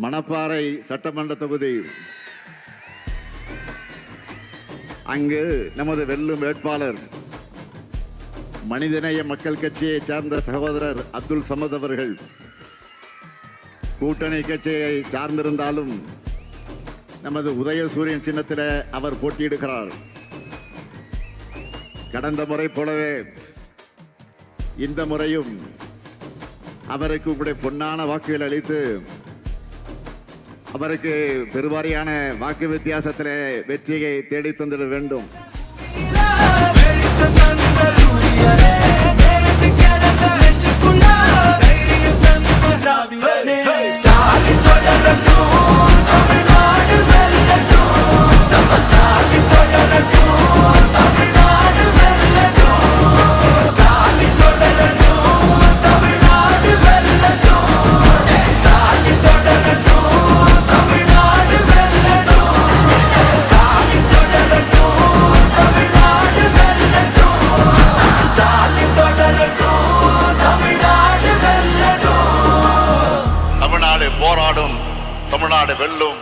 மணப்பாறை சட்டமன்ற தொகுதி. அங்கு நமது வெல்லும் வேட்பாளர் மனிதநேய மக்கள் கட்சியை சார்ந்த சகோதரர் அப்துல் சமத் அவர்கள் கூட்டணி கட்சியை சார்ந்திருந்தாலும் நமது உதயசூரியன் சின்னத்தில் அவர் போட்டியிடுகிறார். கடந்த முறை போலவே இந்த முறையும் அவருக்கு உங்களுடைய பொன்னான வாக்குகள் அளித்து அவருக்கு பெருவாரியான வாக்கு வித்தியாசத்தில் வெற்றியை தேடி தந்திட வேண்டும். தமிழ்நாடு போராடும், தமிழ்நாடு வெல்லும்.